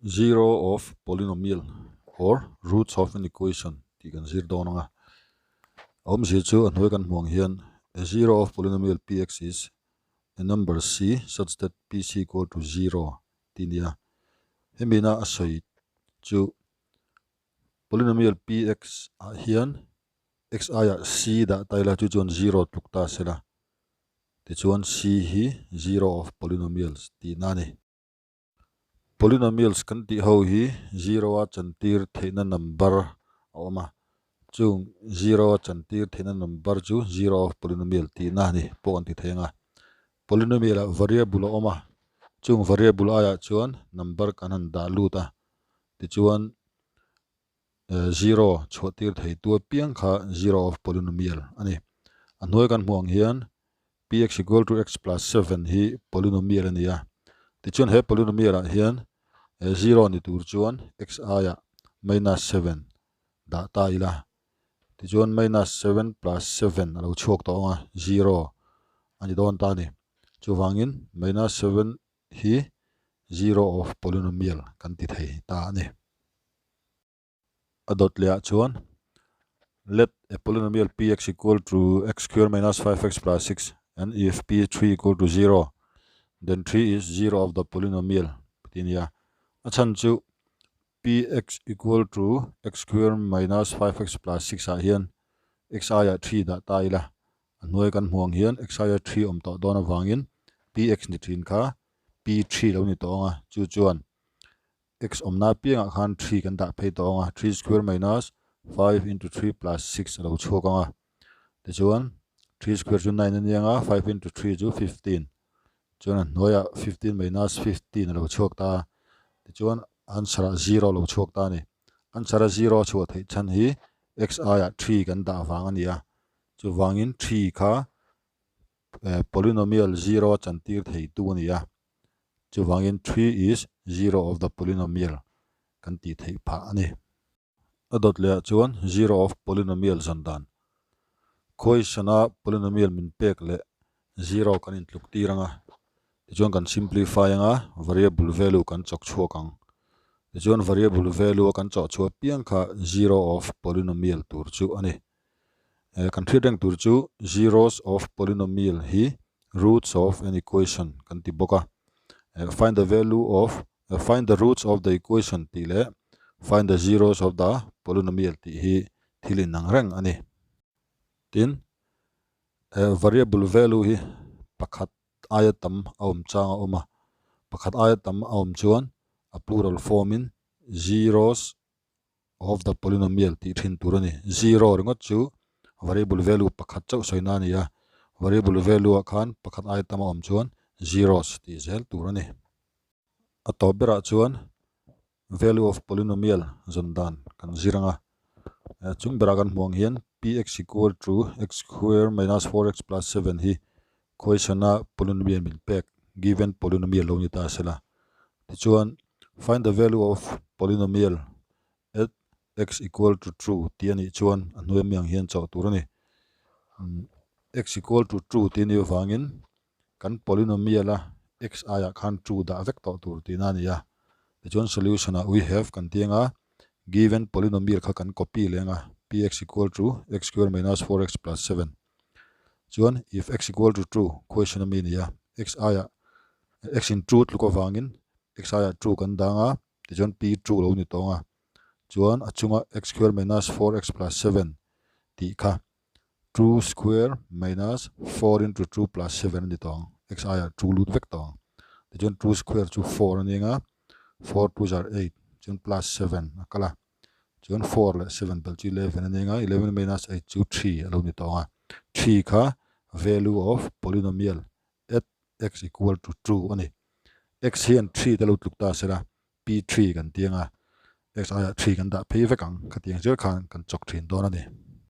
zero of polynomial or roots of an equation thì kan zir do nga zir chu an hoi kan hmuang hian a zero of polynomial px is a number c such that pc equal to 0 tinia hemina asoi chu polynomial px hian xi a c da taila chu chuan 0 tlukta sela ti chuan c hi zero of polynomials ti nani polynomials kan ti ho hi 0 a chantir theina number awma chung 0 a chantir theina number chu 0 of polynomial ti nani po an ti thenga polynomial a variable awma chung variable aya chuan number kan han da luta ti chuan 0 chhotir thei tu piang kha 0 of polynomial ani anoi kan hmuang hian px equal to x plus 7 hi polynomial ania ti chuan he polynomial a hian 0 ni tur chuan x aya minus 7 da ta ila ti chuan minus 7 plus 7 alo chhok to nga 0 ani don ta ni chuwangin minus 7 hi 0 of polynomial kan ti thei ta ani adot lea chuan let a polynomial px equal to x squared minus 5x plus 6 and if p3 equal to 0 then 3 is 0 of the polynomial tinia achan chu px equal to x squared minus 5x plus 6 a hian x aya 3 da ta ila anoi kan hmuang hian x aya 3 om to dona wangin px ni thin kha p3 lo ni to nga chu chuan x omna pianga khan 3 kan da phei to nga 3 square minus 5 into 3 plus 6 lo chhoka nga ti chuan 3 square chu 9 ani nga 5 into 3 chu 15 chuan noya 15 minus 15 lo chhok ta ti chuan answer 0 lo chhok ta ni answer 0 chu thei chan hi x aya 3 kan da wang ania chu wangin 3 kha polynomial 0 chantir thei tu ania chu wangin 3 is 0 of the polynomial kan ti thei pha ani adot le chuan 0 of polynomial zandan khoisana polynomial min pek le 0 kan in tluk tiranga ti chuan kan simplify anga variable value kan chok chhuakang ti chuan variable value kan chok chhuak piang kha 0 of polynomial tur chu ani kan thireng tur chu zeros of polynomial hi roots of an equation kan ti boka find the roots of the equation ti le find the zeros of the polynomial ti hi thilin nang reng ani tin variable value hi pakhat ayatam aum changa oma pakhat ayatam aum chuan a plural form in zeros of the polynomial ti thin turani 0 ringot chu variable value pakhat chau soina nia variable value khan pakhat ayatam aum chuan zeros ti zel turani atobera chuan value of polynomial zondan kan ziranga chung bera kan hmuang hian px equal to x squared minus 4x plus 7 hi khoisana polynomial min pek given polynomial lo ni ta sela ti chuan find the value of polynomial at x equal to true ti ani chuan anoi miang hian chaw turani x equal to true ti ni wangin kan polynomial a x aya khan true da vek to tur ti na nia ti chuan solution a we have kan tianga given polynomial kha kan copy lenga px equal to x squared minus 4x plus 7 chuan if x equal to true question a nia x aya x in truth luko wangin x aya true kan danga ti chuan p true lo ni tonga chuan achunga x squared minus 4x plus 7 ti kha true square minus 4 into 2 plus 7 ni tong x aya true lut vek tong ti chuan true square chu 4 ani nga 4 2 are 8 chuan plus 7 akala chuan 4 le 7 bel chu 11 ani nga 11 minus 8 chu 3 alo ni tonga 3 kha value of polynomial at x equal to true ani x hian 3 talo tlukta sera p3 kan tianga x aya 3 kan da phei vekang khatiang zer khan kan chok thin don ani